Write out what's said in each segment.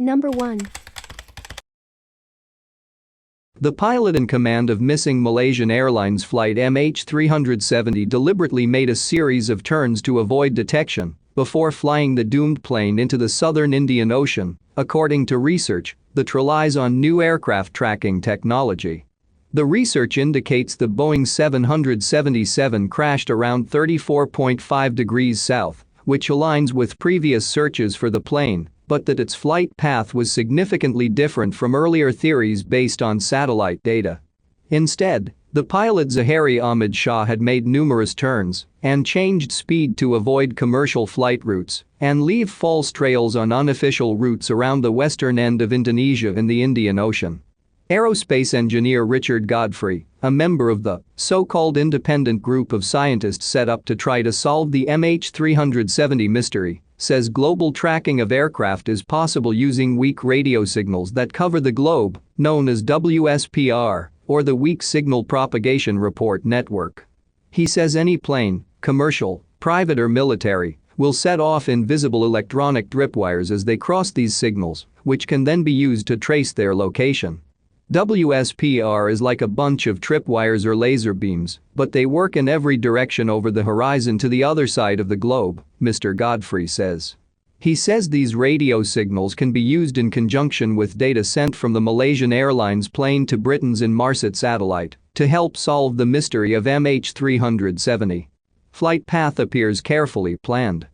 Number 1. The pilot in command of missing Malaysian Airlines flight MH370 deliberately made a series of turns to avoid detection before flying the doomed plane into the southern Indian Ocean, according to research that relies on new aircraft tracking technology. The research indicates the Boeing 777 crashed around 34.5 degrees south, which aligns with previous searches for the plane, but that its flight path was significantly different from earlier theories based on satellite data. Instead, the pilot Zahari Ahmed Shah had made numerous turns and changed speed to avoid commercial flight routes and leave false trails on unofficial routes around the western end of Indonesia in the Indian Ocean. Aerospace engineer Richard Godfrey, a member of the so-called independent group of scientists set up to try to solve the MH370 mystery, says global tracking of aircraft is possible using weak radio signals that cover the globe, known as WSPR, or the Weak Signal Propagation Report Network. He says any plane, commercial, private or military, will set off invisible electronic tripwires as they cross these signals, which can then be used to trace their location. WSPR is like a bunch of tripwires or laser beams, but they work in every direction over the horizon to the other side of the globe, Mr. Godfrey says. He says these radio signals can be used in conjunction with data sent from the Malaysian Airlines plane to Britain's Inmarsat satellite to help solve the mystery of MH370. Flight path appears carefully planned.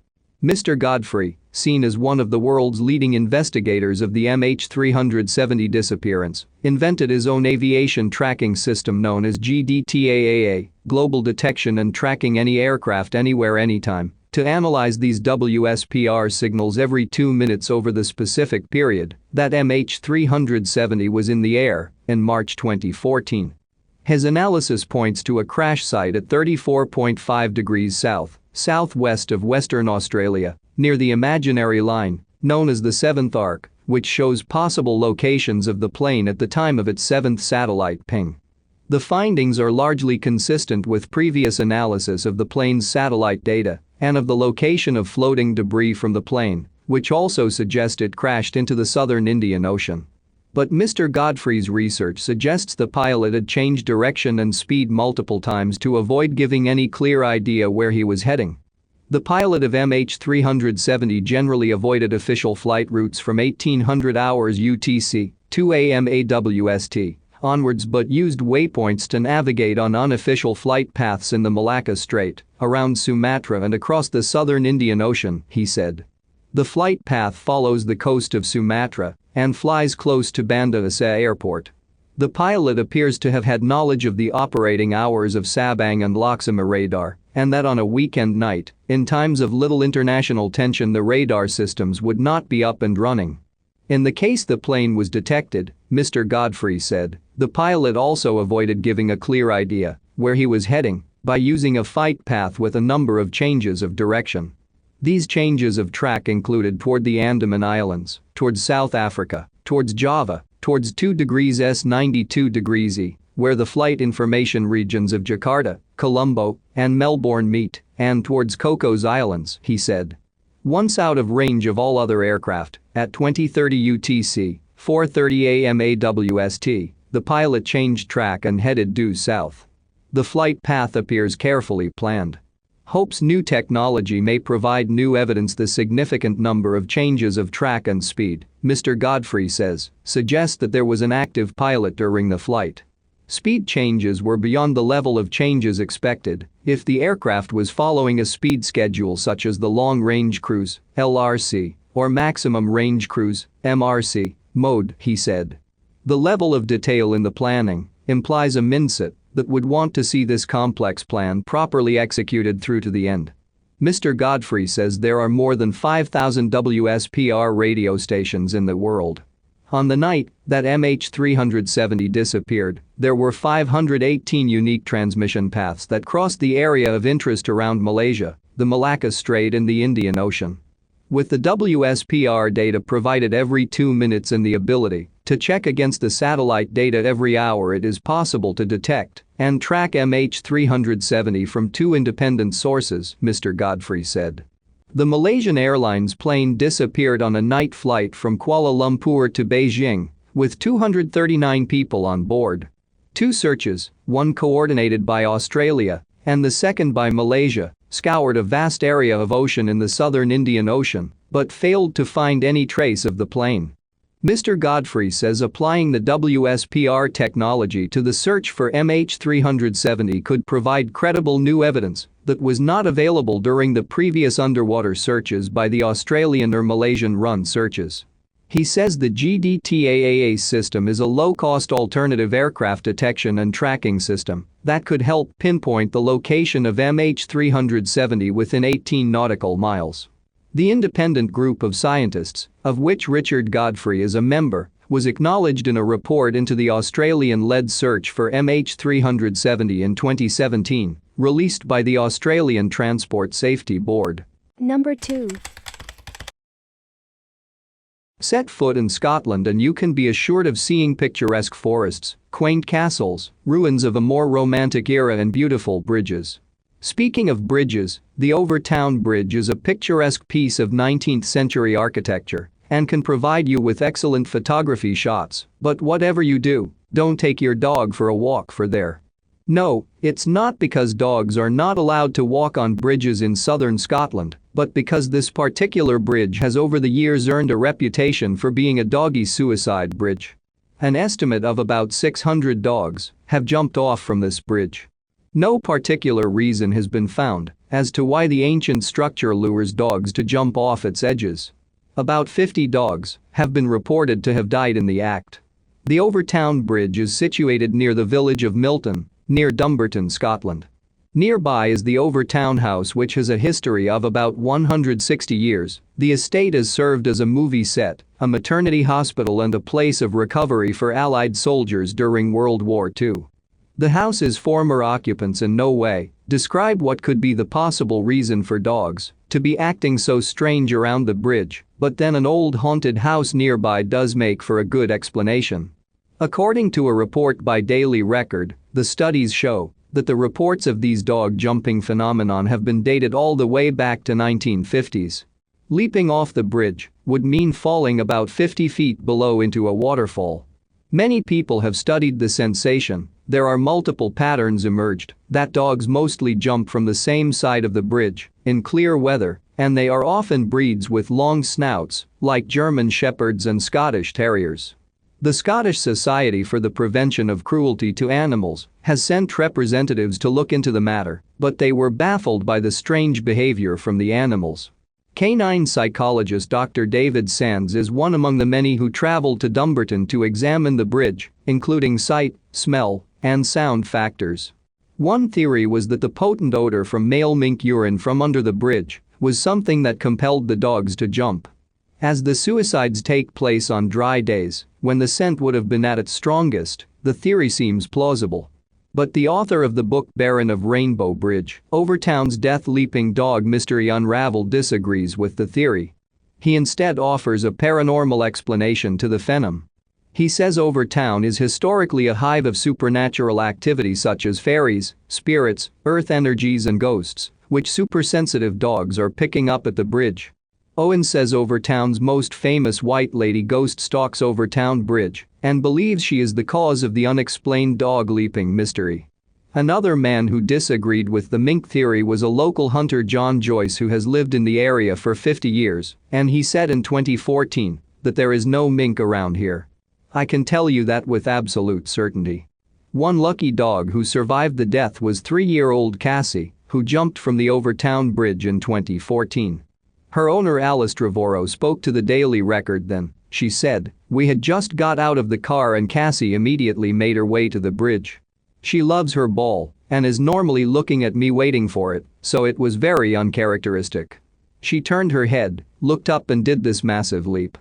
Mr. Godfrey, seen as one of the world's leading investigators of the MH370 disappearance, invented his own aviation tracking system known as GDTAAA, Global Detection and Tracking Any Aircraft Anywhere Anytime, to analyze these WSPR signals every 2 minutes over the specific period that MH370 was in the air in March 2014. His analysis points to a crash site at 34.5 degrees south, southwest of Western Australia, near the imaginary line, known as the Seventh Arc, which shows possible locations of the plane at the time of its seventh satellite ping. The findings are largely consistent with previous analysis of the plane's satellite data and of the location of floating debris from the plane, which also suggest it crashed into the southern Indian Ocean. But Mr. Godfrey's research suggests the pilot had changed direction and speed multiple times to avoid giving any clear idea where he was heading. The pilot of MH370 generally avoided official flight routes from 1800 hours UTC, 2 AM AWST, onwards but used waypoints to navigate on unofficial flight paths in the Malacca Strait, around Sumatra and across the southern Indian Ocean, he said. The flight path follows the coast of Sumatra and flies close to Banda Aceh Airport. The pilot appears to have had knowledge of the operating hours of Sabang and Laksama radar, and that on a weekend night, in times of little international tension, the radar systems would not be up and running. In the case the plane was detected, Mr. Godfrey said, the pilot also avoided giving a clear idea where he was heading by using a flight path with a number of changes of direction. These changes of track included toward the Andaman Islands, towards South Africa, towards Java, towards 2 degrees S 92 degrees E, where the flight information regions of Jakarta, Colombo, and Melbourne meet, and towards Cocos Islands, he said. Once out of range of all other aircraft, at 20:30 UTC, 4:30 AM AWST, the pilot changed track and headed due south. The flight path appears carefully planned. Hopes new technology may provide new evidence. The significant number of changes of track and speed, Mr. Godfrey says, suggests that there was an active pilot during the flight. Speed changes were beyond the level of changes expected if the aircraft was following a speed schedule such as the Long Range Cruise, LRC, or Maximum Range Cruise, MRC, mode, he said. The level of detail in the planning implies a mindset that would want to see this complex plan properly executed through to the end. Mr. Godfrey says there are more than 5,000 WSPR radio stations in the world. On the night that MH370 disappeared, there were 518 unique transmission paths that crossed the area of interest around Malaysia, the Malacca Strait and the Indian Ocean. With the WSPR data provided every 2 minutes and the ability to check against the satellite data every hour, it is possible to detect and track MH370 from 2 independent sources, Mr. Godfrey said. The Malaysian Airlines plane disappeared on a night flight from Kuala Lumpur to Beijing, with 239 people on board. Two searches, one coordinated by Australia and the second by Malaysia, scoured a vast area of ocean in the southern Indian Ocean, but failed to find any trace of the plane. Mr. Godfrey says applying the WSPR technology to the search for MH370 could provide credible new evidence that was not available during the previous underwater searches by the Australian or Malaysian-run searches. He says the GDTAAA system is a low-cost alternative aircraft detection and tracking system that could help pinpoint the location of MH370 within 18 nautical miles. The independent group of scientists, of which Richard Godfrey is a member, was acknowledged in a report into the Australian-led search for MH370 in 2017, released by the Australian Transport Safety Board. Number 2. Set foot in Scotland and you can be assured of seeing picturesque forests, quaint castles, ruins of a more romantic era and beautiful bridges. Speaking of bridges, the Overtoun Bridge is a picturesque piece of 19th-century architecture and can provide you with excellent photography shots, but whatever you do, don't take your dog for a walk there. No, it's not because dogs are not allowed to walk on bridges in southern Scotland, but because this particular bridge has over the years earned a reputation for being a doggy suicide bridge. An estimate of about 600 dogs have jumped off from this bridge. No particular reason has been found as to why the ancient structure lures dogs to jump off its edges. About 50 dogs have been reported to have died in the act. The Overtoun Bridge is situated near the village of Milton, near Dumbarton, Scotland. Nearby is the Overtoun House, which has a history of about 160 years. The estate has served as a movie set, a maternity hospital and a place of recovery for Allied soldiers during World War II. The house's former occupants in no way describe what could be the possible reason for dogs to be acting so strange around the bridge, but then an old haunted house nearby does make for a good explanation. According to a report by Daily Record, the studies show that the reports of these dog-jumping phenomenon have been dated all the way back to 1950s. Leaping off the bridge would mean falling about 50 feet below into a waterfall. Many people have studied the sensation. There are multiple patterns emerged that dogs mostly jump from the same side of the bridge in clear weather, and they are often breeds with long snouts, like German Shepherds and Scottish Terriers. The Scottish Society for the Prevention of Cruelty to Animals has sent representatives to look into the matter, but they were baffled by the strange behavior from the animals. Canine psychologist Dr. David Sands is one among the many who traveled to Dumbarton to examine the bridge, including sight, smell, and sound factors. One theory was that the potent odor from male mink urine from under the bridge was something that compelled the dogs to jump. As the suicides take place on dry days, when the scent would have been at its strongest, the theory seems plausible. But the author of the book Baron of Rainbow Bridge, Overtown's Death-Leaping Dog Mystery Unraveled disagrees with the theory. He instead offers a paranormal explanation to the phenom. He says Overtown is historically a hive of supernatural activity such as fairies, spirits, earth energies and ghosts, which supersensitive dogs are picking up at the bridge. Owen says Overtown's most famous white lady ghost stalks Overtoun Bridge and believes she is the cause of the unexplained dog leaping mystery. Another man who disagreed with the mink theory was a local hunter, John Joyce, who has lived in the area for 50 years, and he said in 2014 that there is no mink around here. I can tell you that with absolute certainty. One lucky dog who survived the death was 3-year-old Cassie, who jumped from the Overtoun Bridge in 2014. Her owner Alice Trevorrow spoke to the Daily Record then. She said, "We had just got out of the car and Cassie immediately made her way to the bridge. She loves her ball and is normally looking at me waiting for it, so it was very uncharacteristic. She turned her head, looked up and did this massive leap.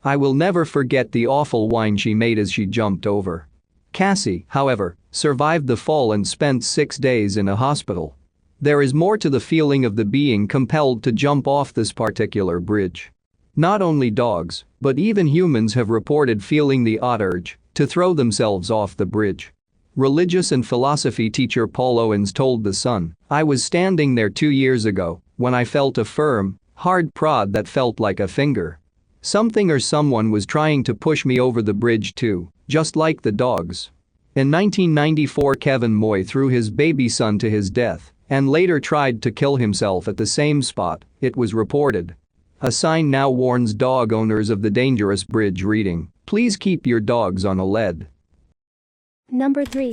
I will never forget the awful whine she made as she jumped over." Cassie, however, survived the fall and spent 6 days in a hospital. There is more to the feeling of the being compelled to jump off this particular bridge. Not only dogs, but even humans have reported feeling the odd urge to throw themselves off the bridge. Religious and philosophy teacher Paul Owens told The Sun, "I was standing there 2 years ago when I felt a firm, Hard prod that felt like a finger. Something or someone was trying to push me over the bridge too, just like the dogs. In 1994, Kevin Moy threw his baby son to his death and later tried to kill himself at the same spot, it was reported. A sign now warns dog owners of the dangerous bridge reading, "Please keep your dogs on a lead." Number 3.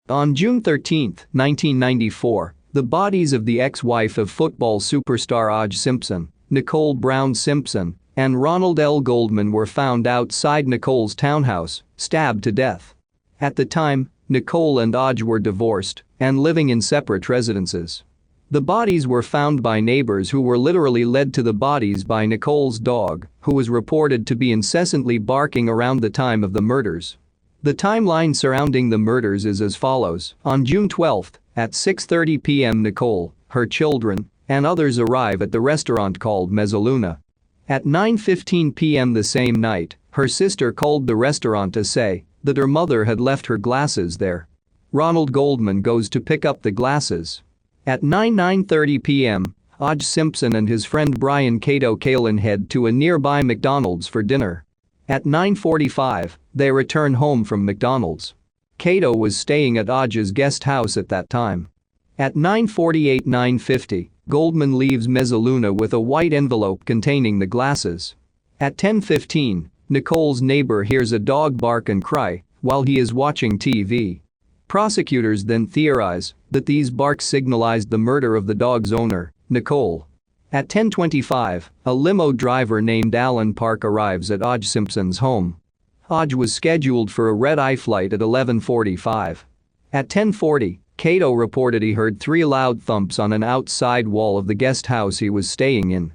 On June 13, 1994, the bodies of the ex-wife of football superstar OJ Simpson, Nicole Brown Simpson, and Ronald L. Goldman were found outside Nicole's townhouse, stabbed to death. At the time, Nicole and OJ were divorced and living in separate residences. The bodies were found by neighbors who were literally led to the bodies by Nicole's dog, who was reported to be incessantly barking around the time of the murders. The timeline surrounding the murders is as follows. On June 12, at 6:30 p.m., Nicole, her children, and others arrive at the restaurant called Mezzaluna. At 9:15 p.m. the same night, her sister called the restaurant to say that her mother had left her glasses there. Ronald Goldman goes to pick up the glasses. At 9:30 p.m., OJ Simpson and his friend Brian Cato Kalin head to a nearby McDonald's for dinner. At 9:45, they return home from McDonald's. Cato was staying at OJ's guest house at that time. At 9:50, Goldman leaves Mezzaluna with a white envelope containing the glasses. At 10:15, Nicole's neighbor hears a dog bark and cry while he is watching TV. Prosecutors then theorize that these barks signalized the murder of the dog's owner, Nicole. At 10:25, a limo driver named Alan Park arrives at OJ Simpson's home. OJ was scheduled for a red-eye flight at 11:45. At 10:40, Cato reported he heard 3 loud thumps on an outside wall of the guest house he was staying in.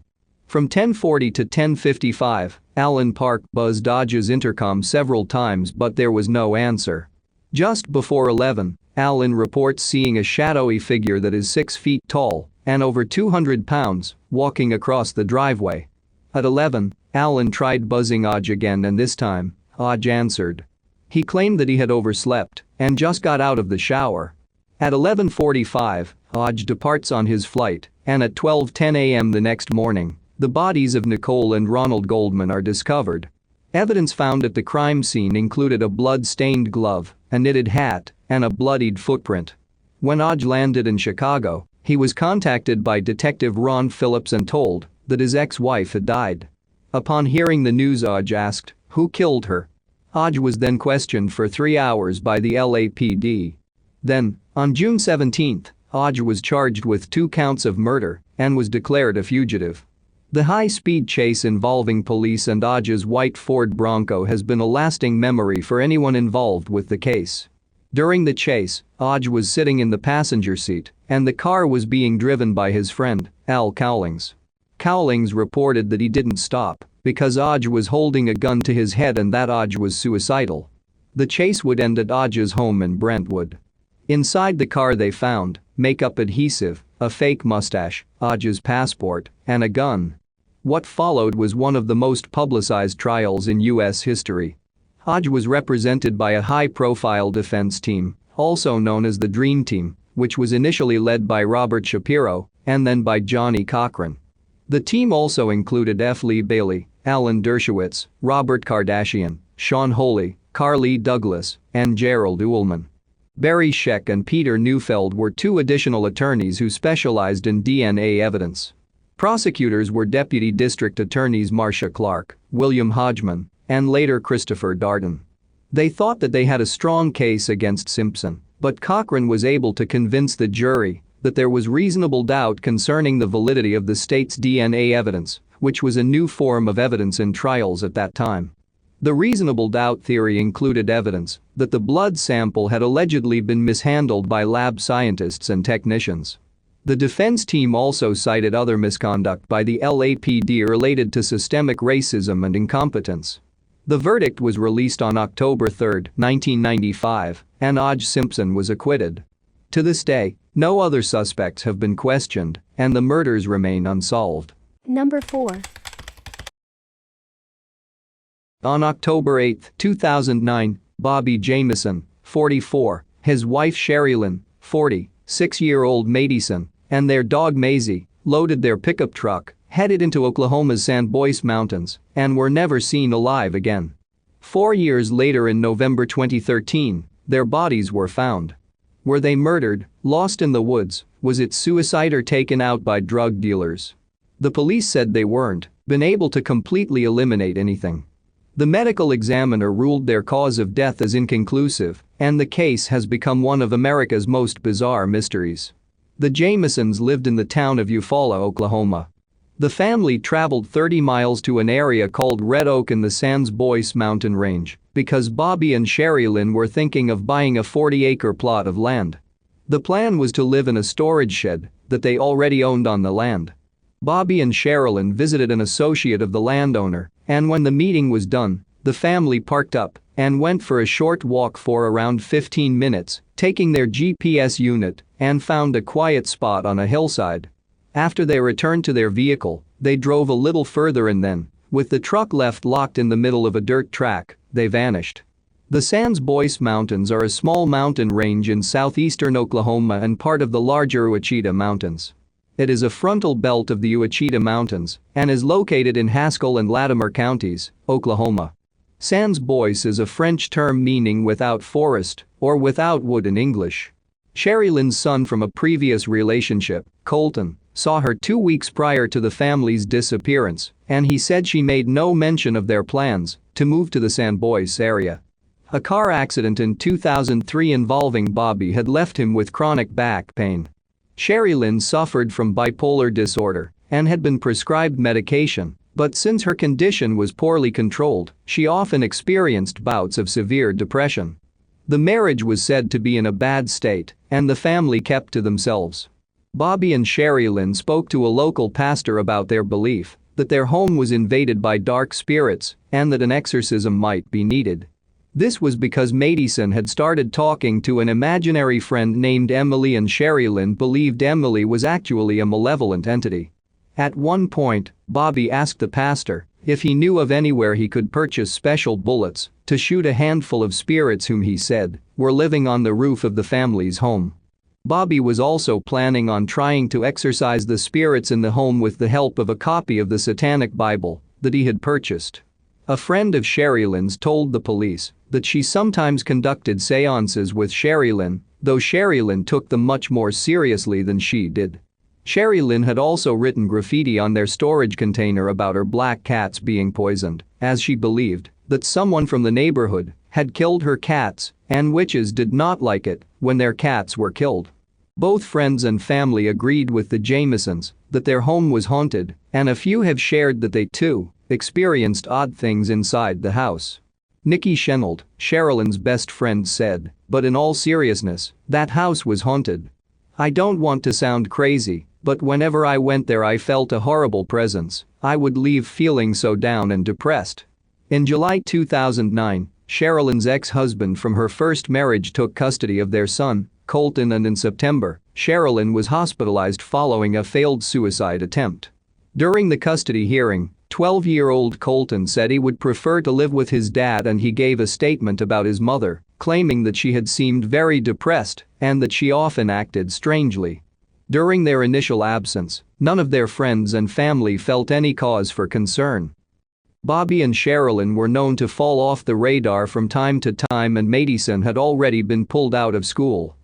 From 10:40 to 10:55, Alan Park buzzed OJ's intercom several times but there was no answer. Just before 11, Alan reports seeing a shadowy figure that is 6 feet tall and over 200 pounds walking across the driveway. At 11, Alan tried buzzing OJ again and this time, OJ answered. He claimed that he had overslept and just got out of the shower. At 11:45, OJ departs on his flight and at 12:10 a.m. the next morning, the bodies of Nicole and Ronald Goldman are discovered. Evidence found at the crime scene included a blood-stained glove, a knitted hat, and a bloodied footprint. When OJ landed in Chicago, he was contacted by Detective Ron Phillips and told that his ex-wife had died. Upon hearing the news, OJ asked, "Who killed her?" OJ was then questioned for 3 hours by the LAPD. Then, on June 17, OJ was charged with 2 counts of murder and was declared a fugitive. The high-speed chase involving police and OJ's white Ford Bronco has been a lasting memory for anyone involved with the case. During the chase, OJ was sitting in the passenger seat and the car was being driven by his friend, Al Cowlings. Cowlings reported that he didn't stop because OJ was holding a gun to his head and that OJ was suicidal. The chase would end at OJ's home in Brentwood. Inside the car they found makeup adhesive, a fake mustache, OJ's passport, and a gun. What followed was one of the most publicized trials in U.S. history. OJ was represented by a high-profile defense team, also known as the Dream Team, which was initially led by Robert Shapiro and then by Johnny Cochran. The team also included F. Lee Bailey, Alan Dershowitz, Robert Kardashian, Sean Holy, Carly Douglas, and Gerald Ullman. Barry Scheck and Peter Neufeld were 2 additional attorneys who specialized in DNA evidence. Prosecutors were Deputy District Attorneys Marcia Clark, William Hodgman, and later Christopher Darden. They thought that they had a strong case against Simpson, but Cochran was able to convince the jury that there was reasonable doubt concerning the validity of the state's DNA evidence, which was a new form of evidence in trials at that time. The reasonable doubt theory included evidence that the blood sample had allegedly been mishandled by lab scientists and technicians. The defense team also cited other misconduct by the LAPD related to systemic racism and incompetence. The verdict was released on October 3, 1995, and OJ Simpson was acquitted. To this day, no other suspects have been questioned, and the murders remain unsolved. Number 4. On October 8, 2009, Bobby Jamison, 44, his wife Sherry Lynn, 40, 6-year-old Madison, and their dog Maisie, loaded their pickup truck, headed into Oklahoma's San Boise Mountains, and were never seen alive again. 4 years later in November 2013, their bodies were found. Were they murdered, lost in the woods, was it suicide or taken out by drug dealers? The police said they weren't been able to completely eliminate anything. The medical examiner ruled their cause of death as inconclusive, and the case has become one of America's most bizarre mysteries. The Jamisons lived in the town of Eufaula, Oklahoma. The family traveled 30 miles to an area called Red Oak in the San Boise mountain range because Bobby and Sherry Lynn were thinking of buying a 40-acre plot of land. The plan was to live in a storage shed that they already owned on the land. Bobby and Sherilyn visited an associate of the landowner, and when the meeting was done, the family parked up and went for a short walk for around 15 minutes, taking their GPS unit, and found a quiet spot on a hillside. After they returned to their vehicle, they drove a little further and then, with the truck left locked in the middle of a dirt track, they vanished. The San Boise Mountains are a small mountain range in southeastern Oklahoma and part of the larger Ouachita Mountains. It is a frontal belt of the Ouachita Mountains and is located in Haskell and Latimer counties, Oklahoma. San Boise is a French term meaning without forest or without wood in English. Sherry Lynn's son from a previous relationship, Colton, saw her 2 weeks prior to the family's disappearance, and he said she made no mention of their plans to move to the San Boise area. A car accident in 2003 involving Bobby had left him with chronic back pain. Sherry Lynn suffered from bipolar disorder and had been prescribed medication, but since her condition was poorly controlled, she often experienced bouts of severe depression. The marriage was said to be in a bad state, and the family kept to themselves. Bobby and Sherry Lynn spoke to a local pastor about their belief that their home was invaded by dark spirits and that an exorcism might be needed. This was because Madison had started talking to an imaginary friend named Emily, and Sherry Lynn believed Emily was actually a malevolent entity. At one point, Bobby asked the pastor if he knew of anywhere he could purchase special bullets to shoot a handful of spirits whom he said were living on the roof of the family's home. Bobby was also planning on trying to exorcise the spirits in the home with the help of a copy of the Satanic Bible that he had purchased. A friend of Sherry Lynn's told the police that she sometimes conducted seances with Sherry Lynn, though Sherry Lynn took them much more seriously than she did. Sherry Lynn had also written graffiti on their storage container about her black cats being poisoned, as she believed that someone from the neighborhood had killed her cats, and witches did not like it when their cats were killed. Both friends and family agreed with the Jamisons that their home was haunted, and a few have shared that they too experienced odd things inside the house. Nikki Chenault, Sherilyn's best friend, said, "But in all seriousness, that house was haunted. I don't want to sound crazy, but whenever I went there I felt a horrible presence. I would leave feeling so down and depressed." In July 2009, Sherilyn's ex-husband from her first marriage took custody of their son, Colton, and in September, Sherrilyn was hospitalized following a failed suicide attempt. During the custody hearing, 12-year-old Colton said he would prefer to live with his dad, and he gave a statement about his mother, claiming that she had seemed very depressed and that she often acted strangely. During their initial absence, none of their friends and family felt any cause for concern. Bobby and Sherrilyn were known to fall off the radar from time to time, and Madison had already been pulled out of school.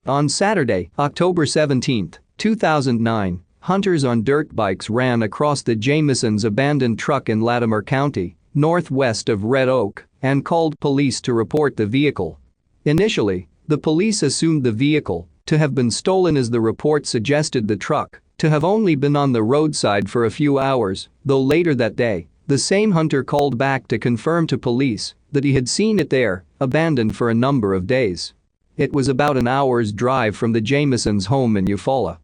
On Saturday, October 17, 2009, hunters on dirt bikes ran across the Jamisons' abandoned truck in Latimer County, northwest of Red Oak, and called police to report the vehicle. Initially, the police assumed the vehicle to have been stolen, as the report suggested the truck to have only been on the roadside for a few hours, though later that day, the same hunter called back to confirm to police that he had seen it there, abandoned for a number of days. It was about an hour's drive from the Jamisons' home in Eufaula.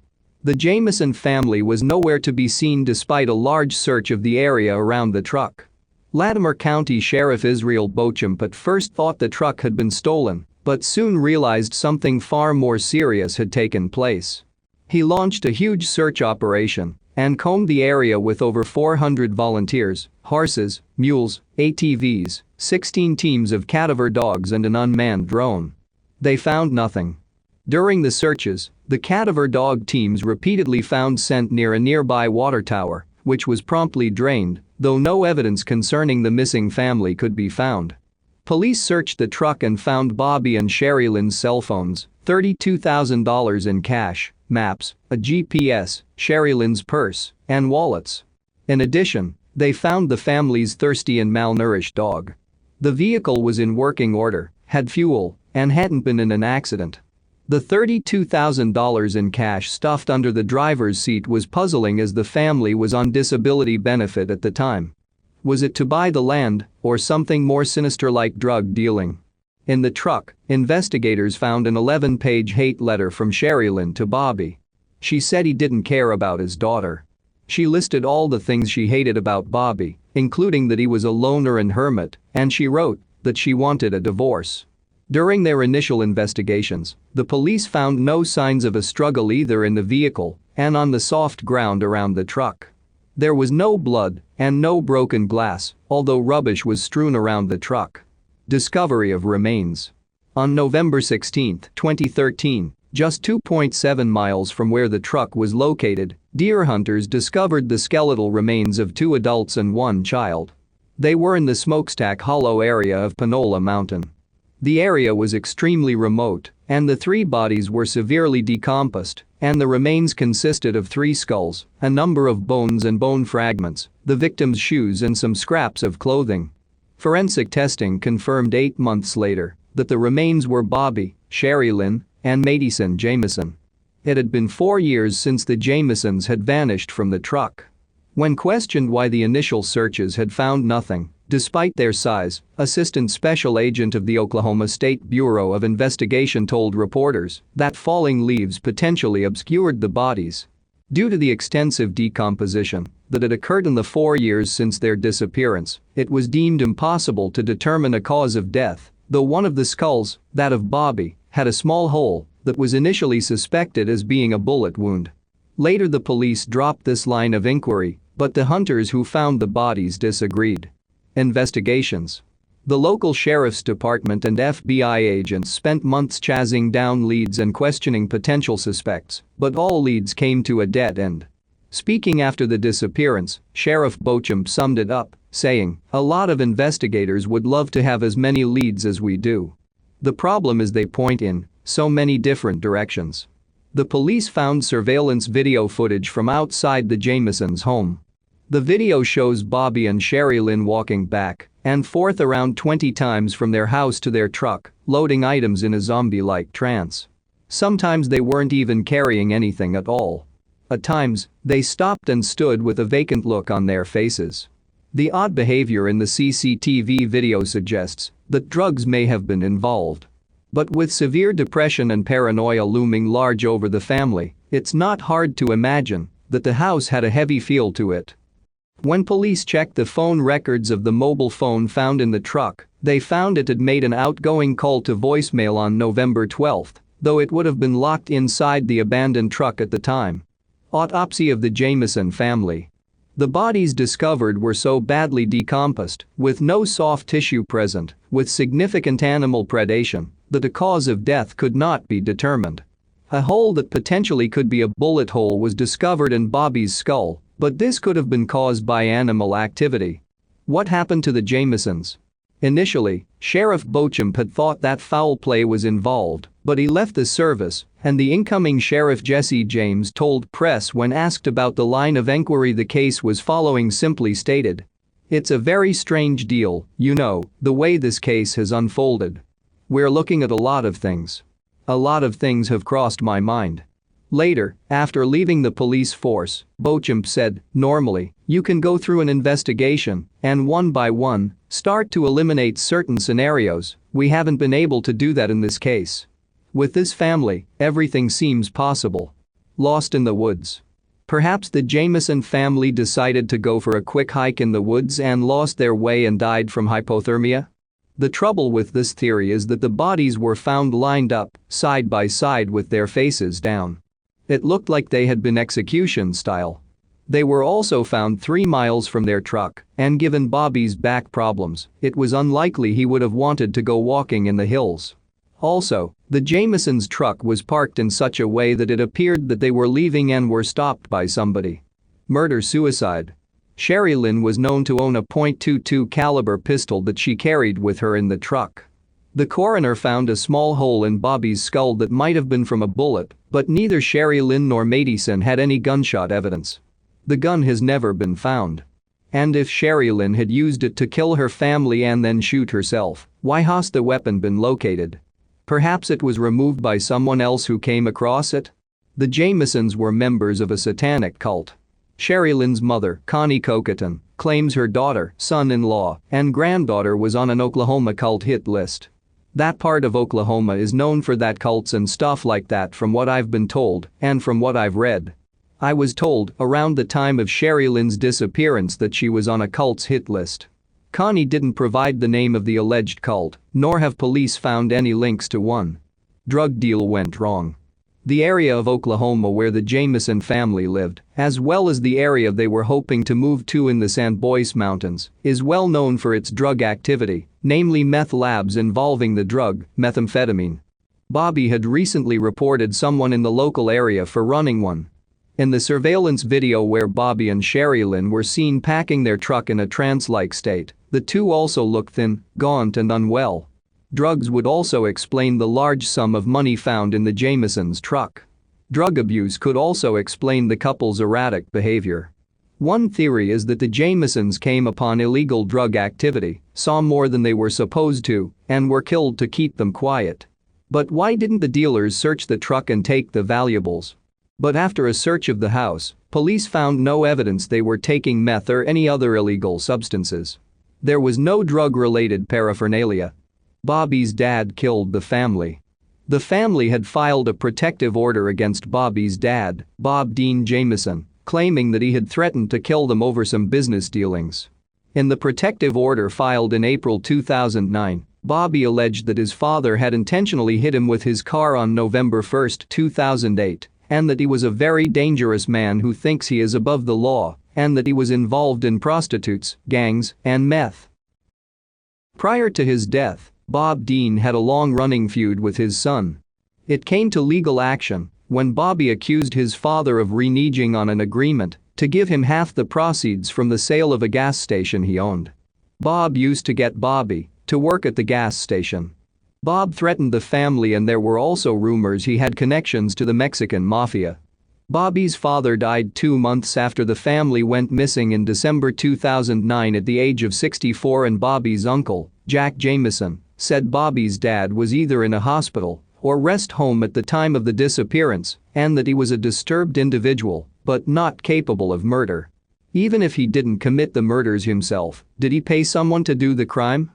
The Jamison family was nowhere to be seen despite a large search of the area around the truck. Latimer County Sheriff Israel Beauchamp at first thought the truck had been stolen, but soon realized something far more serious had taken place. He launched a huge search operation and combed the area with over 400 volunteers, horses, mules, ATVs, 16 teams of cadaver dogs, and an unmanned drone. They found nothing. During the searches, The cadaver dog teams repeatedly found scent near a nearby water tower, which was promptly drained, though no evidence concerning the missing family could be found. Police searched the truck and found Bobby and Sherry Lynn's cell phones, $32,000 in cash, maps, a GPS, Sherry Lynn's purse, and wallets. In addition, they found the family's thirsty and malnourished dog. The vehicle was in working order, had fuel, and hadn't been in an accident. The $32,000 in cash stuffed under the driver's seat was puzzling as the family was on disability benefit at the time. Was it to buy the land, or something more sinister like drug dealing? In the truck, investigators found an 11-page hate letter from Sherry Lynn to Bobby. She said he didn't care about his daughter. She listed all the things she hated about Bobby, including that he was a loner and hermit, and she wrote that she wanted a divorce. During their initial investigations, the police found no signs of a struggle either in the vehicle and on the soft ground around the truck. There was no blood and no broken glass, although rubbish was strewn around the truck. Discovery of remains. On November 16, 2013, just 2.7 miles from where the truck was located, deer hunters discovered the skeletal remains of 2 adults and 1 child. They were in the Smokestack Hollow area of Panola Mountain. The area was extremely remote, and the 3 bodies were severely decomposed, and the remains consisted of 3 skulls, a number of bones and bone fragments, the victim's shoes and some scraps of clothing. Forensic testing confirmed 8 months later that the remains were Bobby, Sherry Lynn, and Mason Jamison. It had been 4 years since the Jamisons had vanished from the truck. When questioned why the initial searches had found nothing, despite their size, Assistant Special Agent of the Oklahoma State Bureau of Investigation told reporters that falling leaves potentially obscured the bodies. Due to the extensive decomposition that had occurred in the 4 years since their disappearance, it was deemed impossible to determine a cause of death, though one of the skulls, that of Bobby, had a small hole that was initially suspected as being a bullet wound. Later the police dropped this line of inquiry, but the hunters who found the bodies disagreed. Investigations. The local sheriff's department and FBI agents spent months chasing down leads and questioning potential suspects, but all leads came to a dead end. Speaking after the disappearance, Sheriff Beauchamp summed it up, saying, "A lot of investigators would love to have as many leads as we do. The problem is they point in so many different directions." The police found surveillance video footage from outside the Jamisons' home. The video shows Bobby and Sherry Lynn walking back and forth around 20 times from their house to their truck, loading items in a zombie-like trance. Sometimes they weren't even carrying anything at all. At times, they stopped and stood with a vacant look on their faces. The odd behavior in the CCTV video suggests that drugs may have been involved. But with severe depression and paranoia looming large over the family, it's not hard to imagine that the house had a heavy feel to it. When police checked the phone records of the mobile phone found in the truck, they found it had made an outgoing call to voicemail on November 12, though it would have been locked inside the abandoned truck at the time. Autopsy of the Jamison family. The bodies discovered were so badly decomposed, with no soft tissue present, with significant animal predation, that a cause of death could not be determined. A hole that potentially could be a bullet hole was discovered in Bobby's skull, but this could have been caused by animal activity. What happened to the Jamisons? Initially, Sheriff Beauchamp had thought that foul play was involved, but he left the service, and the incoming Sheriff Jesse James told press when asked about the line of inquiry the case was following simply stated, "It's a very strange deal, you know, the way this case has unfolded. We're looking at a lot of things. A lot of things have crossed my mind." Later, after leaving the police force, Beauchamp said, "Normally, you can go through an investigation and one by one, start to eliminate certain scenarios. We haven't been able to do that in this case. With this family, everything seems possible." Lost in the woods. Perhaps the Jamison family decided to go for a quick hike in the woods and lost their way and died from hypothermia? The trouble with this theory is that the bodies were found lined up, side by side with their faces down. It looked like they had been execution style. They were also found 3 miles from their truck, and given Bobby's back problems, it was unlikely he would have wanted to go walking in the hills. Also, The Jamisons' truck was parked in such a way that it appeared that they were leaving and were stopped by somebody. Murder-suicide. Sherry Lynn was known to own a .22 caliber pistol that she carried with her in the truck. The coroner found a small hole in Bobby's skull that might have been from a bullet, but neither Sherry Lynn nor Madison had any gunshot evidence. The gun has never been found. And if Sherry Lynn had used it to kill her family and then shoot herself, why has the weapon been located? Perhaps it was removed by someone else who came across it? The Jamisons were members of a satanic cult. Sherry Lynn's mother, Connie Coqueton, claims her daughter, son-in-law, and granddaughter was on an Oklahoma cult hit list. That part of Oklahoma is known for that cults and stuff like that from what I've been told and from what I've read. I was told around the time of Sherry Lynn's disappearance that she was on a cult's hit list. Connie didn't provide the name of the alleged cult, nor have police found any links to one. Drug deal went wrong. The area of Oklahoma where the Jamison family lived, as well as the area they were hoping to move to in the San Boise Mountains, is well known for its drug activity, namely meth labs involving the drug, methamphetamine. Bobby had recently reported someone in the local area for running one. In the surveillance video where Bobby and Sherry Lynn were seen packing their truck in a trance-like state, the two also looked thin, gaunt and unwell. Drugs would also explain the large sum of money found in the Jamisons' truck. Drug abuse could also explain the couple's erratic behavior. One theory is that the Jamisons came upon illegal drug activity, saw more than they were supposed to, and were killed to keep them quiet. But why didn't the dealers search the truck and take the valuables? But after a search of the house, police found no evidence they were taking meth or any other illegal substances. There was no drug-related paraphernalia. Bobby's dad killed the family. The family had filed a protective order against Bobby's dad, Bob Dean Jamison, claiming that he had threatened to kill them over some business dealings. In the protective order filed in April 2009, Bobby alleged that his father had intentionally hit him with his car on November 1, 2008, and that he was a very dangerous man who thinks he is above the law, and that he was involved in prostitutes, gangs, and meth. Prior to his death, Bob Dean had a long-running feud with his son. It came to legal action when Bobby accused his father of reneging on an agreement to give him half the proceeds from the sale of a gas station he owned. Bob used to get Bobby to work at the gas station. Bob threatened the family and there were also rumors he had connections to the Mexican mafia. Bobby's father died 2 months after the family went missing in December 2009 at the age of 64 and Bobby's uncle, Jack Jamison, said Bobby's dad was either in a hospital or rest home at the time of the disappearance and that he was a disturbed individual but not capable of murder. Even if he didn't commit the murders himself, did he pay someone to do the crime?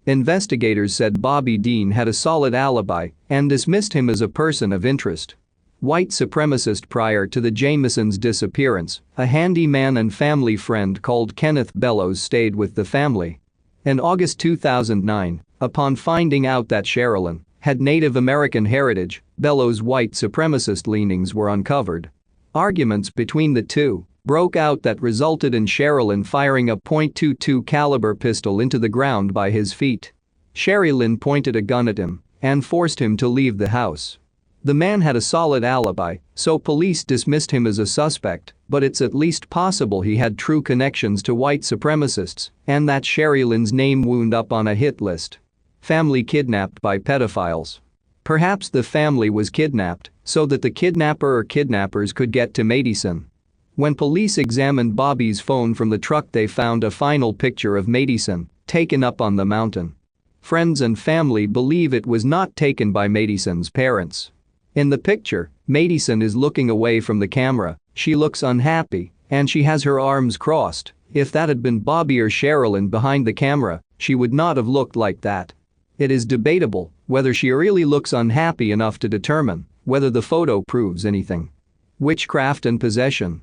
Investigators said Bobby Dean had a solid alibi and dismissed him as a person of interest. White supremacist prior to the Jamisons' disappearance, a handyman and family friend called Kenneth Bellows stayed with the family. In August 2009, upon finding out that Sherilyn had Native American heritage, Bellows' white supremacist leanings were uncovered. Arguments between the two broke out that resulted in Sherilyn firing a .22 caliber pistol into the ground by his feet. Sherilyn pointed a gun at him and forced him to leave the house. The man had a solid alibi, so police dismissed him as a suspect, but it's at least possible he had true connections to white supremacists and that Sherilyn's name wound up on a hit list. Family kidnapped by pedophiles. Perhaps the family was kidnapped so that the kidnapper or kidnappers could get to Madison. When police examined Bobby's phone from the truck, they found a final picture of Madison taken up on the mountain. Friends and family believe it was not taken by Madison's parents. In the picture, Madison is looking away from the camera, she looks unhappy, and she has her arms crossed. If that had been Bobby or Sherilyn behind the camera, she would not have looked like that. It is debatable whether she really looks unhappy enough to determine whether the photo proves anything. Witchcraft and possession.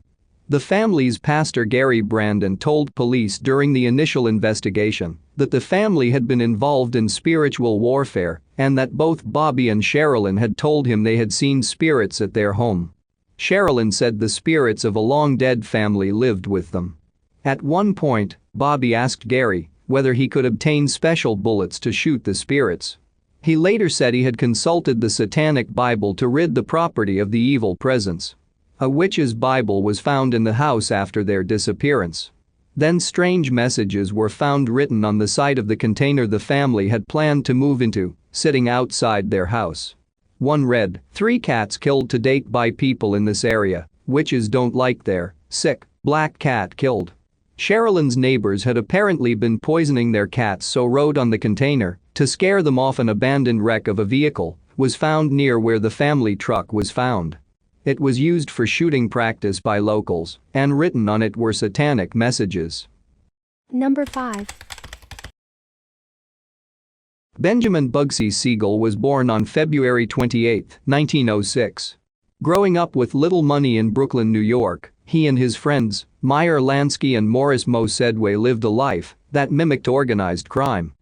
The family's pastor Gary Brandon told police during the initial investigation that the family had been involved in spiritual warfare and that both Bobby and Sherilyn had told him they had seen spirits at their home. Sherilyn said the spirits of a long-dead family lived with them. At one point, Bobby asked Gary whether he could obtain special bullets to shoot the spirits. He later said he had consulted the Satanic Bible to rid the property of the evil presence. A witch's Bible was found in the house after their disappearance. Then strange messages were found written on the side of the container the family had planned to move into, sitting outside their house. One read, "3 cats killed to date by people in this area. Witches don't like their sick black cat killed." Sherilyn's neighbors had apparently been poisoning their cats, so wrote on the container, "To scare them off." An abandoned wreck of a vehicle was found near where the family truck was found. It was used for shooting practice by locals, and written on it were satanic messages. Number 5. Benjamin Bugsy Siegel was born on February 28, 1906. Growing up with little money in Brooklyn, New York, he and his friends, Meyer Lansky and Morris Mo Sedway, lived a life that mimicked organized crime.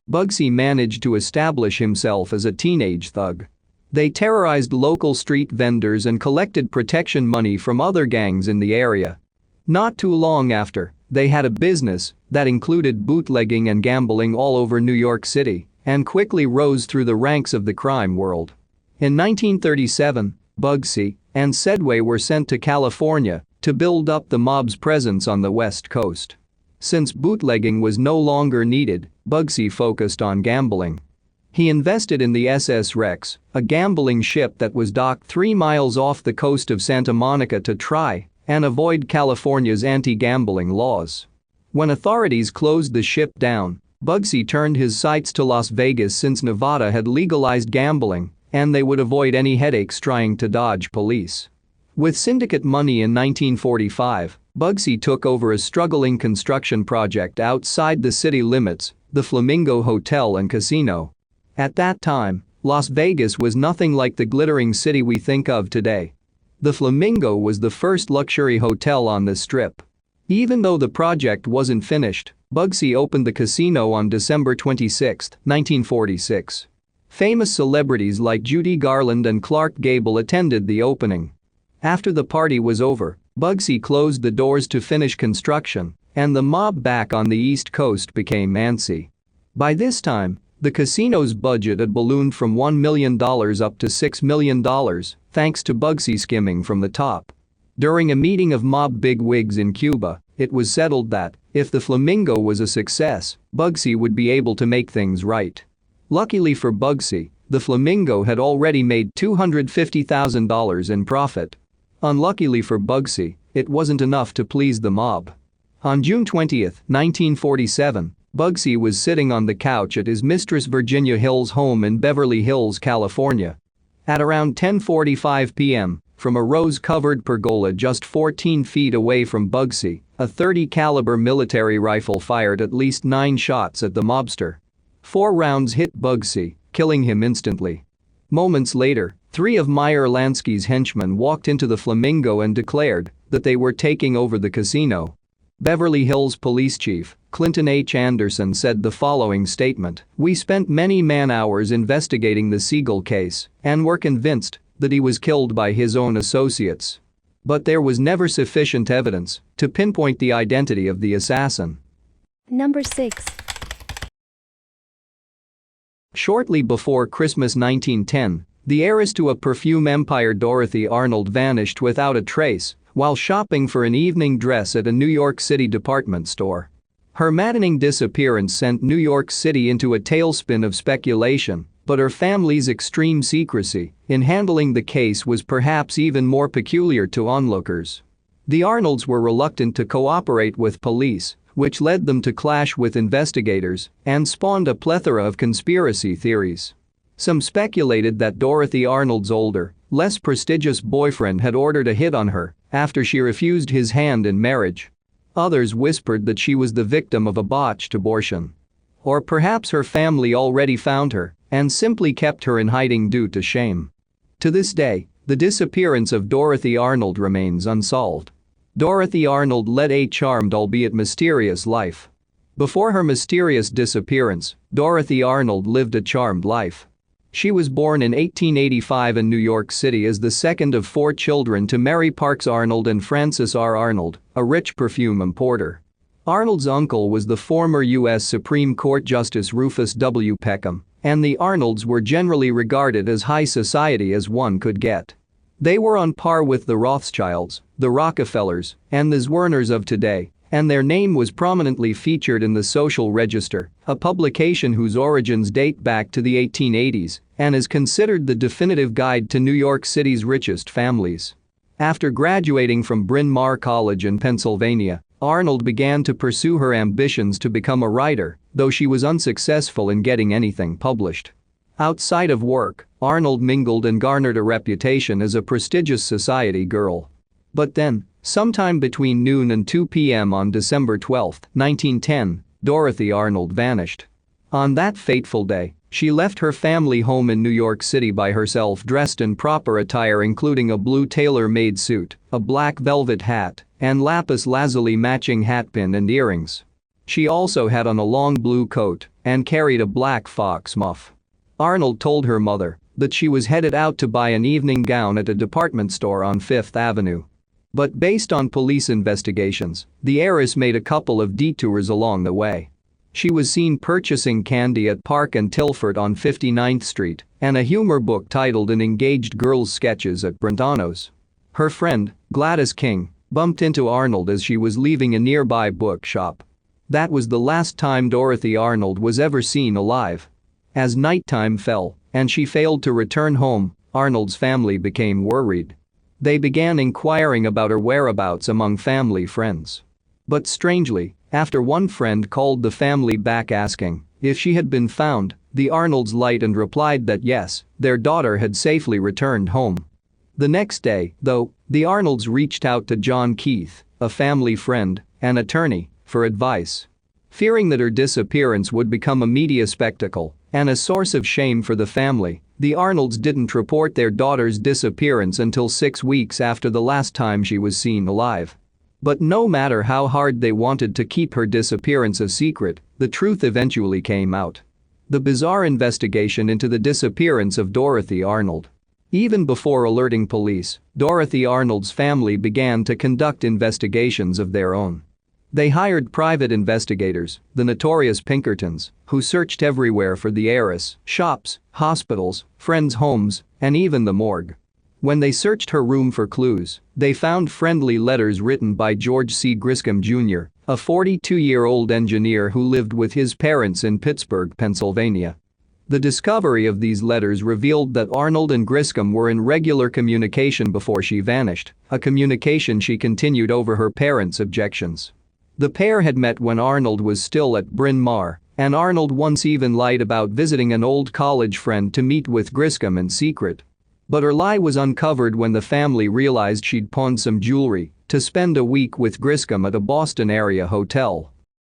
Bugsy managed to establish himself as a teenage thug. They terrorized local street vendors and collected protection money from other gangs in the area. Not too long after, they had a business that included bootlegging and gambling all over New York City, and quickly rose through the ranks of the crime world. In 1937, Bugsy and Sedway were sent to California to build up the mob's presence on the West Coast. Since bootlegging was no longer needed, Bugsy focused on gambling. He invested in the SS Rex, a gambling ship that was docked 3 miles off the coast of Santa Monica to try and avoid California's anti-gambling laws. When authorities closed the ship down, Bugsy turned his sights to Las Vegas, since Nevada had legalized gambling, and they would avoid any headaches trying to dodge police. With syndicate money in 1945, Bugsy took over a struggling construction project outside the city limits, the Flamingo Hotel and Casino. At that time, Las Vegas was nothing like the glittering city we think of today. The Flamingo was the first luxury hotel on the Strip. Even though the project wasn't finished, Bugsy opened the casino on December 26, 1946. Famous celebrities like Judy Garland and Clark Gable attended the opening. After the party was over, Bugsy closed the doors to finish construction, and the mob back on the East Coast became antsy. By this time, the casino's budget had ballooned from $1 million up to $6 million, thanks to Bugsy skimming from the top. During a meeting of mob bigwigs in Cuba, it was settled that, if the Flamingo was a success, Bugsy would be able to make things right. Luckily for Bugsy, the Flamingo had already made $250,000 in profit. Unluckily for Bugsy, it wasn't enough to please the mob. On June 20, 1947, Bugsy was sitting on the couch at his Mistress Virginia Hill's home in Beverly Hills, California. At around 10:45 p.m., from a rose-covered pergola just 14 feet away from Bugsy, a .30 caliber military rifle fired at least 9 shots at the mobster. 4 rounds hit Bugsy, killing him instantly. Moments later, 3 of Meyer Lansky's henchmen walked into the Flamingo and declared that they were taking over the casino. Beverly Hills Police Chief Clinton H. Anderson said the following statement: "We spent many man-hours investigating the Siegel case and were convinced that he was killed by his own associates. But there was never sufficient evidence to pinpoint the identity of the assassin." Number 6. Shortly before Christmas 1910, the heiress to a perfume empire Dorothy Arnold vanished without a trace while shopping for an evening dress at a New York City department store. Her maddening disappearance sent New York City into a tailspin of speculation, but her family's extreme secrecy in handling the case was perhaps even more peculiar to onlookers. The Arnolds were reluctant to cooperate with police, which led them to clash with investigators and spawned a plethora of conspiracy theories. Some speculated that Dorothy Arnold's older, less prestigious boyfriend had ordered a hit on her after she refused his hand in marriage. Others whispered that she was the victim of a botched abortion. Or perhaps her family already found her and simply kept her in hiding due to shame. To this day, the disappearance of Dorothy Arnold remains unsolved. Dorothy Arnold led a charmed albeit mysterious life. Before her mysterious disappearance, Dorothy Arnold lived a charmed life. She was born in 1885 in New York City as the second of 4 children to Mary Parks Arnold and Frances R. Arnold, a rich perfume importer. Arnold's uncle was the former U.S. Supreme Court Justice Rufus W. Peckham, and the Arnolds were generally regarded as high society as one could get. They were on par with the Rothschilds, the Rockefellers, and the Zwirners of today, and their name was prominently featured in the Social Register, a publication whose origins date back to the 1880s and is considered the definitive guide to New York City's richest families. After graduating from Bryn Mawr College in Pennsylvania, Arnold began to pursue her ambitions to become a writer, though she was unsuccessful in getting anything published. Outside of work, Arnold mingled and garnered a reputation as a prestigious society girl. But then, sometime between noon and 2 p.m. on December 12, 1910, Dorothy Arnold vanished. On that fateful day, she left her family home in New York City by herself, dressed in proper attire including a blue tailor-made suit, a black velvet hat, and lapis lazuli matching hatpin and earrings. She also had on a long blue coat and carried a black fox muff. Arnold told her mother that she was headed out to buy an evening gown at a department store on Fifth Avenue. But based on police investigations, the heiress made a couple of detours along the way. She was seen purchasing candy at Park and Tilford on 59th Street and a humor book titled An Engaged Girl's Sketches at Brentano's. Her friend, Gladys King, bumped into Arnold as she was leaving a nearby bookshop. That was the last time Dorothy Arnold was ever seen alive. As nighttime fell and she failed to return home, Arnold's family became worried. They began inquiring about her whereabouts among family friends. But strangely, after one friend called the family back asking if she had been found, the Arnolds lied and replied that yes, their daughter had safely returned home. The next day, though, the Arnolds reached out to John Keith, a family friend, an attorney, for advice. Fearing that her disappearance would become a media spectacle and a source of shame for the family, the Arnolds didn't report their daughter's disappearance until 6 weeks after the last time she was seen alive. But no matter how hard they wanted to keep her disappearance a secret, the truth eventually came out. The bizarre investigation into the disappearance of Dorothy Arnold. Even before alerting police, Dorothy Arnold's family began to conduct investigations of their own. They hired private investigators, the notorious Pinkertons, who searched everywhere for the heiress: shops, hospitals, friends' homes, and even the morgue. When they searched her room for clues, they found friendly letters written by George C. Griscom Jr., a 42-year-old engineer who lived with his parents in Pittsburgh, Pennsylvania. The discovery of these letters revealed that Arnold and Griscom were in regular communication before she vanished, a communication she continued over her parents' objections. The pair had met when Arnold was still at Bryn Mawr, and Arnold once even lied about visiting an old college friend to meet with Griscom in secret. But her lie was uncovered when the family realized she'd pawned some jewelry to spend a week with Griscom at a Boston-area hotel.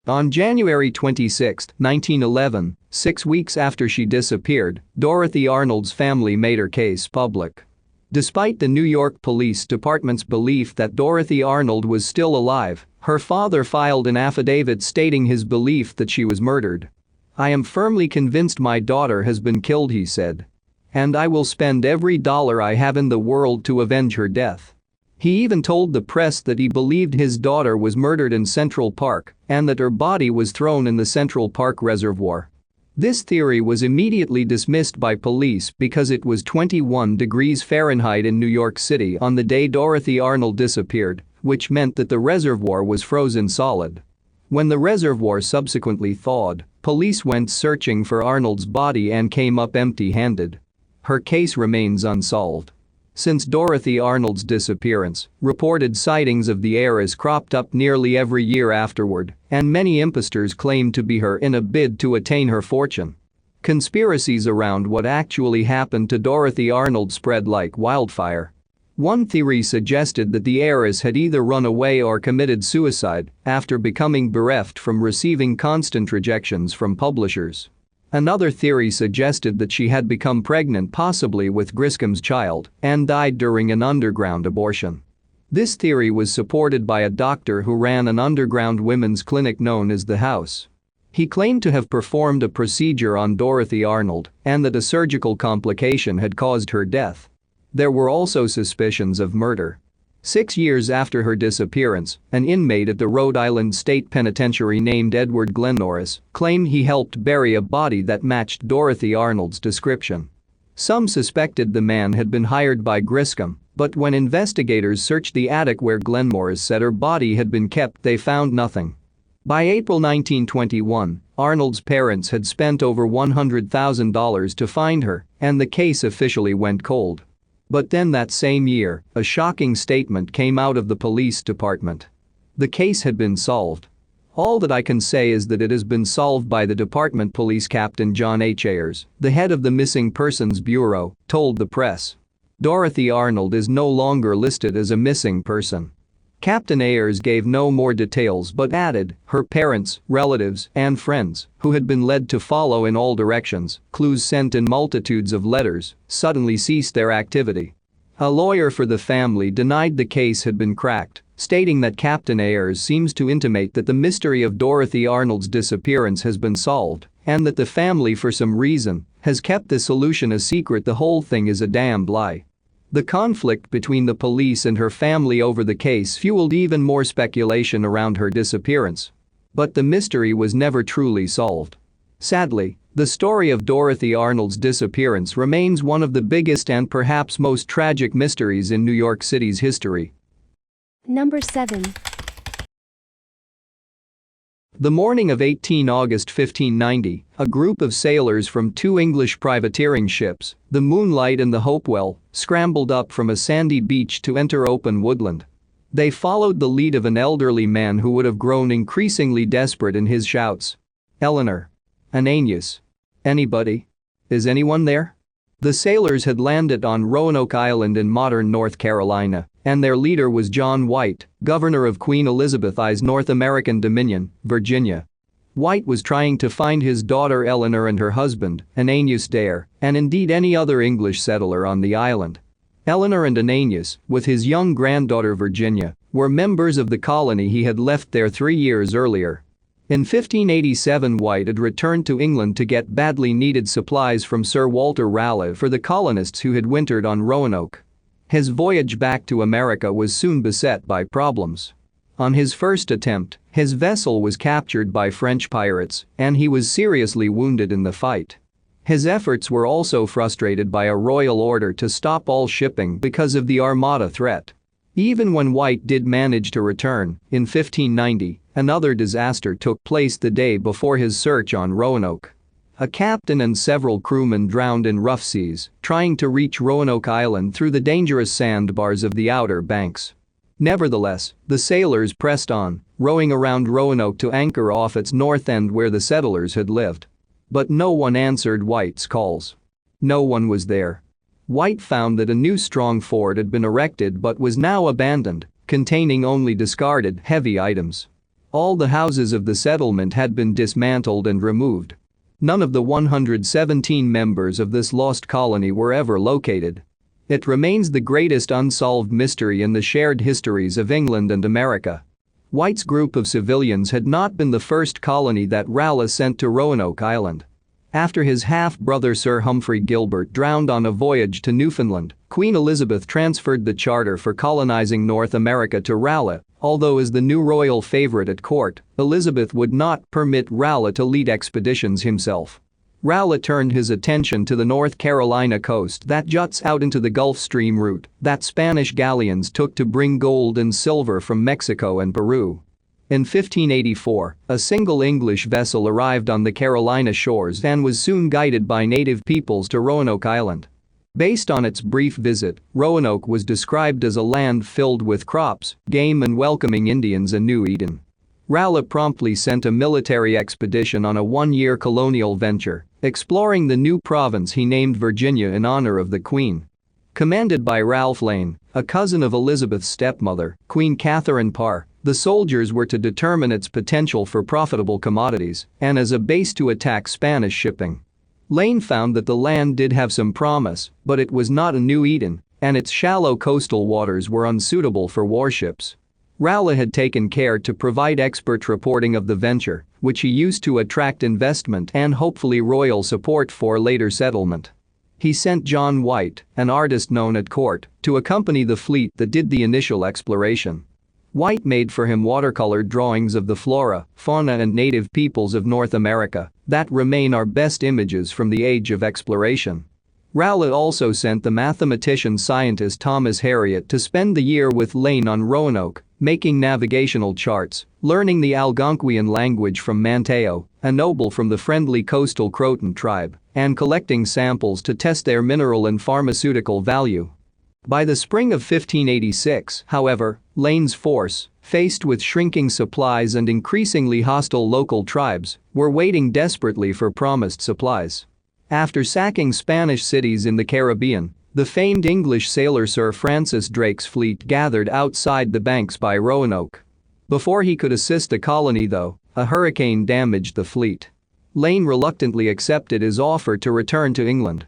On January 26, 1911, 6 weeks after she disappeared, Dorothy Arnold's family made her case public. Despite the New York Police Department's belief that Dorothy Arnold was still alive, her father filed an affidavit stating his belief that she was murdered. "I am firmly convinced my daughter has been killed," he said. "And I will spend every dollar I have in the world to avenge her death." He even told the press that he believed his daughter was murdered in Central Park and that her body was thrown in the Central Park Reservoir. This theory was immediately dismissed by police because it was 21 degrees Fahrenheit in New York City on the day Dorothy Arnold disappeared, which meant that the reservoir was frozen solid. When the reservoir subsequently thawed, police went searching for Arnold's body and came up empty-handed. Her case remains unsolved. Since Dorothy Arnold's disappearance, reported sightings of the heiress cropped up nearly every year afterward, and many impostors claimed to be her in a bid to attain her fortune. Conspiracies around what actually happened to Dorothy Arnold spread like wildfire. One theory suggested that the heiress had either run away or committed suicide after becoming bereft from receiving constant rejections from publishers. Another theory suggested that she had become pregnant, possibly with Griscom's child, and died during an underground abortion. This theory was supported by a doctor who ran an underground women's clinic known as the House. He claimed to have performed a procedure on Dorothy Arnold and that a surgical complication had caused her death. There were also suspicions of murder. 6 years after her disappearance, an inmate at the Rhode Island State Penitentiary named Edward Glenn Norris claimed he helped bury a body that matched Dorothy Arnold's description. Some suspected the man had been hired by Griscom, but when investigators searched the attic where Glenn Norris said her body had been kept, they found nothing. By April 1921, Arnold's parents had spent over $100,000 to find her, and the case officially went cold. But then that same year, a shocking statement came out of the police department. The case had been solved. All that I can say is that it has been solved by the department. Police Captain John H. Ayers, the head of the Missing Persons Bureau, told the press. Dorothy Arnold is no longer listed as a missing person. Captain Ayers gave no more details but added, her parents, relatives, and friends, who had been led to follow in all directions, clues sent in multitudes of letters, suddenly ceased their activity. A lawyer for the family denied the case had been cracked, stating that Captain Ayers seems to intimate that the mystery of Dorothy Arnold's disappearance has been solved, and that the family for some reason has kept the solution a secret. The whole thing is a damned lie. The conflict between the police and her family over the case fueled even more speculation around her disappearance. But the mystery was never truly solved. Sadly, the story of Dorothy Arnold's disappearance remains one of the biggest and perhaps most tragic mysteries in New York City's history. Number 7. The morning of 18 August 1590, a group of sailors from 2 English privateering ships, the Moonlight and the Hopewell, scrambled up from a sandy beach to enter open woodland. They followed the lead of an elderly man who would have grown increasingly desperate in his shouts. "Eleanor. Ananias. Anybody? Is anyone there?" The sailors had landed on Roanoke Island in modern North Carolina, and their leader was John White, governor of Queen Elizabeth I's North American Dominion, Virginia. White was trying to find his daughter Eleanor and her husband, Ananias Dare, and indeed any other English settler on the island. Eleanor and Ananias, with his young granddaughter Virginia, were members of the colony he had left there 3 years earlier. In 1587, White had returned to England to get badly needed supplies from Sir Walter Raleigh for the colonists who had wintered on Roanoke. His voyage back to America was soon beset by problems. On his first attempt, his vessel was captured by French pirates, and he was seriously wounded in the fight. His efforts were also frustrated by a royal order to stop all shipping because of the Armada threat. Even when White did manage to return, in 1590, another disaster took place the day before his search on Roanoke. A captain and several crewmen drowned in rough seas, trying to reach Roanoke Island through the dangerous sandbars of the Outer Banks. Nevertheless, the sailors pressed on, rowing around Roanoke to anchor off its north end where the settlers had lived. But no one answered White's calls. No one was there. White found that a new strong fort had been erected but was now abandoned, containing only discarded, heavy items. All the houses of the settlement had been dismantled and removed. None of the 117 members of this lost colony were ever located. It remains the greatest unsolved mystery in the shared histories of England and America. White's group of civilians had not been the first colony that Raleigh sent to Roanoke Island. After his half-brother Sir Humphrey Gilbert drowned on a voyage to Newfoundland, Queen Elizabeth transferred the charter for colonizing North America to Raleigh, although as the new royal favorite at court, Elizabeth would not permit Raleigh to lead expeditions himself. Raleigh turned his attention to the North Carolina coast that juts out into the Gulf Stream route that Spanish galleons took to bring gold and silver from Mexico and Peru. In 1584, a single English vessel arrived on the Carolina shores and was soon guided by native peoples to Roanoke Island. Based on its brief visit, Roanoke was described as a land filled with crops, game and welcoming Indians a new Eden. Raleigh promptly sent a military expedition on a 1-year colonial venture, exploring the new province he named Virginia in honor of the Queen. Commanded by Ralph Lane, a cousin of Elizabeth's stepmother, Queen Catherine Parr, the soldiers were to determine its potential for profitable commodities and as a base to attack Spanish shipping. Lane found that the land did have some promise, but it was not a New Eden, and its shallow coastal waters were unsuitable for warships. Raleigh had taken care to provide expert reporting of the venture, which he used to attract investment and hopefully royal support for later settlement. He sent John White, an artist known at court, to accompany the fleet that did the initial exploration. White made for him watercolor drawings of the flora, fauna and native peoples of North America that remain our best images from the age of exploration. Rowlett also sent the mathematician-scientist Thomas Harriot to spend the year with Lane on Roanoke, making navigational charts, learning the Algonquian language from Manteo, a noble from the friendly coastal Croton tribe, and collecting samples to test their mineral and pharmaceutical value. By the spring of 1586, however, Lane's force, faced with shrinking supplies and increasingly hostile local tribes, were waiting desperately for promised supplies. After sacking Spanish cities in the Caribbean, the famed English sailor Sir Francis Drake's fleet gathered outside the banks by Roanoke. Before he could assist the colony though, a hurricane damaged the fleet. Lane reluctantly accepted his offer to return to England.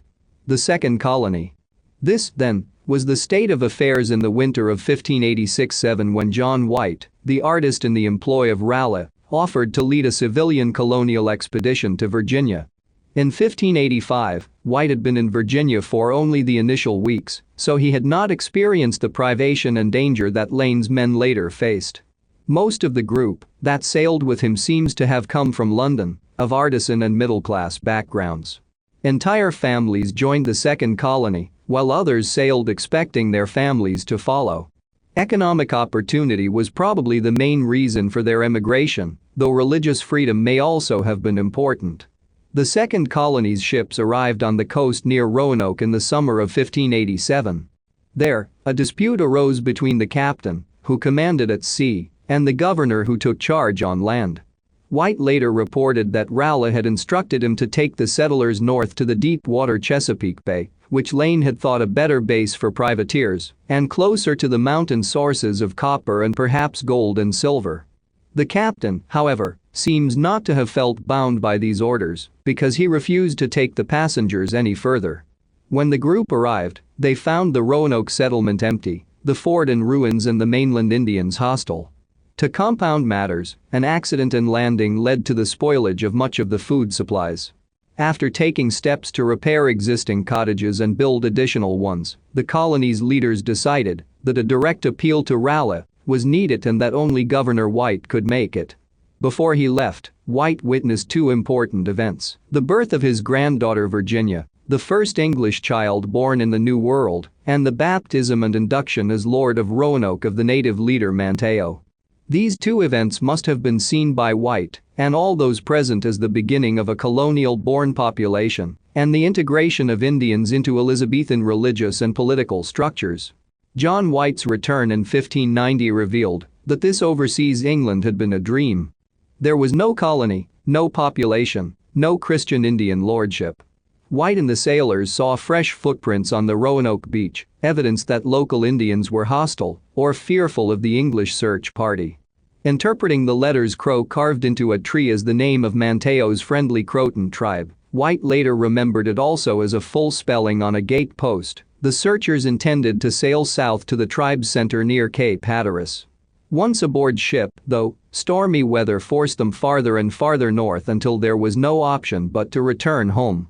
The second colony. This, then, was the state of affairs in the winter of 1586-7 when John White, the artist in the employ of Rowlett, offered to lead a civilian colonial expedition to Virginia. In 1585, White had been in Virginia for only the initial weeks, so he had not experienced the privation and danger that Lane's men later faced. Most of the group that sailed with him seems to have come from London, of artisan and middle-class backgrounds. Entire families joined the second colony, while others sailed expecting their families to follow. Economic opportunity was probably the main reason for their emigration, though religious freedom may also have been important. The second colony's ships arrived on the coast near Roanoke in the summer of 1587. There, a dispute arose between the captain, who commanded at sea, and the governor who took charge on land. White later reported that Rowlett had instructed him to take the settlers north to the deep-water Chesapeake Bay, which Lane had thought a better base for privateers, and closer to the mountain sources of copper and perhaps gold and silver. The captain, however, seems not to have felt bound by these orders because he refused to take the passengers any further. When the group arrived, they found the Roanoke settlement empty, the fort in ruins and the mainland Indians hostile. To compound matters, an accident in landing led to the spoilage of much of the food supplies. After taking steps to repair existing cottages and build additional ones, the colony's leaders decided that a direct appeal to Rowlett was needed and that only Governor White could make it. Before he left, White witnessed two important events: the birth of his granddaughter Virginia, the first English child born in the New World, and the baptism and induction as Lord of Roanoke of the native leader Manteo. These two events must have been seen by White and all those present as the beginning of a colonial-born population and the integration of Indians into Elizabethan religious and political structures. John White's return in 1590 revealed that this overseas England had been a dream. There was no colony, no population, no Christian Indian lordship. White and the sailors saw fresh footprints on the Roanoke beach, evidence that local Indians were hostile or fearful of the English search party. Interpreting the letters Crow carved into a tree as the name of Manteo's friendly Croton tribe, White later remembered it also as a full spelling on a gate post. The searchers intended to sail south to the tribe's center near Cape Hatteras. Once aboard ship, though, stormy weather forced them farther and farther north until there was no option but to return home.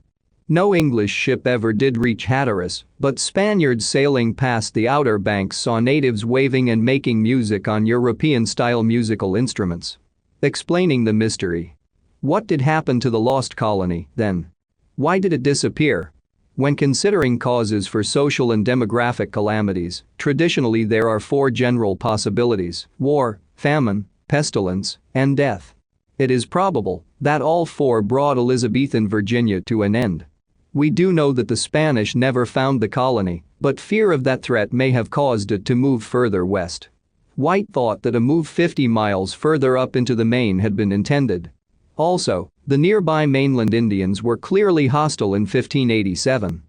No English ship ever did reach Hatteras, but Spaniards sailing past the Outer Banks saw natives waving and making music on European-style musical instruments. Explaining the mystery. What did happen to the lost colony, then? Why did it disappear? When considering causes for social and demographic calamities, traditionally there are four general possibilities: war, famine, pestilence, and death. It is probable that all four brought Elizabethan Virginia to an end. We do know that the Spanish never found the colony, but fear of that threat may have caused it to move further west. White thought that a move 50 miles further up into the Maine had been intended. Also, the nearby mainland Indians were clearly hostile in 1587.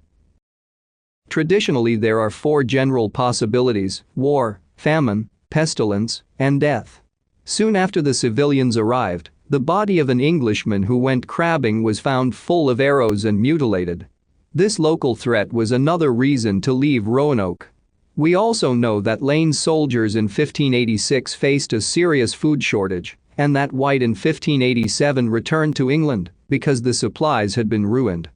Traditionally there are four general possibilities: war, famine, pestilence, and death. Soon after the civilians arrived, the body of an Englishman who went crabbing was found full of arrows and mutilated. This local threat was another reason to leave Roanoke. We also know that Lane's soldiers in 1586 faced a serious food shortage, and that White in 1587 returned to England because the supplies had been ruined.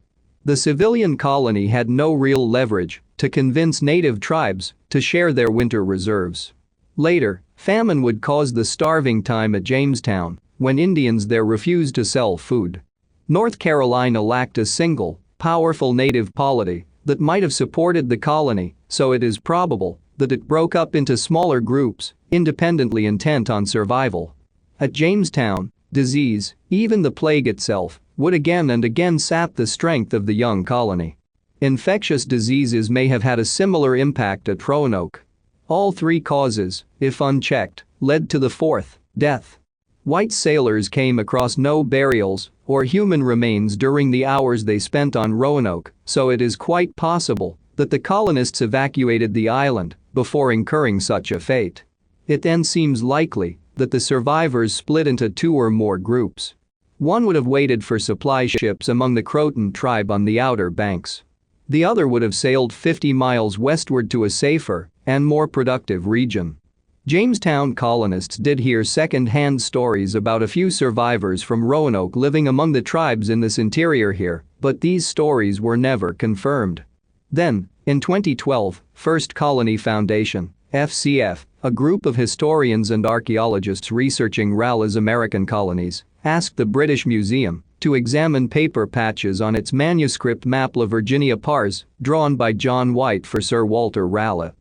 The civilian colony had no real leverage to convince native tribes to share their winter reserves. Later, famine would cause the starving time at Jamestown when Indians there refused to sell food. North Carolina lacked a single, powerful native polity that might have supported the colony, so it is probable that it broke up into smaller groups, independently intent on survival. At Jamestown, disease, even the plague itself, would again and again sap the strength of the young colony. Infectious diseases may have had a similar impact at Roanoke. All three causes, if unchecked, led to the fourth, death. White sailors came across no burials or human remains during the hours they spent on Roanoke, so it is quite possible that the colonists evacuated the island before incurring such a fate. It then seems likely that the survivors split into two or more groups. One would have waited for supply ships among the Croton tribe on the Outer Banks. The other would have sailed 50 miles westward to a safer and more productive region. Jamestown colonists did hear second-hand stories about a few survivors from Roanoke living among the tribes in this interior here, but these stories were never confirmed. Then, in 2012, First Colony Foundation, FCF, a group of historians and archaeologists researching Raleigh's American colonies, asked the British Museum to examine paper patches on its manuscript map La Virginia Pars, drawn by John White for Sir Walter Raleigh.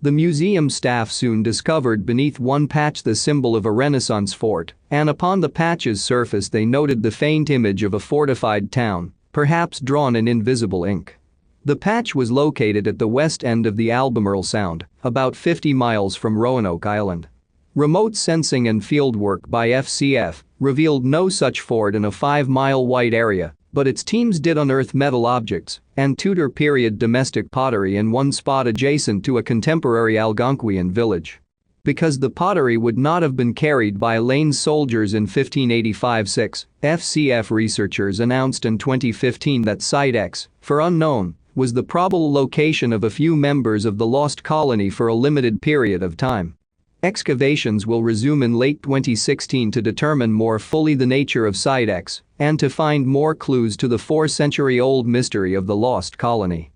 The museum staff soon discovered beneath one patch the symbol of a Renaissance fort, and upon the patch's surface they noted the faint image of a fortified town, perhaps drawn in invisible ink. The patch was located at the west end of the Albemarle Sound, about 50 miles from Roanoke Island. Remote sensing and fieldwork by FCF revealed no such fort in a 5-mile wide area, but its teams did unearth metal objects and Tudor-period domestic pottery in one spot adjacent to a contemporary Algonquian village. Because the pottery would not have been carried by Lane's soldiers in 1585-6, FCF researchers announced in 2015 that Site X, for unknown, was the probable location of a few members of the lost colony for a limited period of time. Excavations will resume in late 2016 to determine more fully the nature of Site X and to find more clues to the 4-century-old mystery of the lost colony.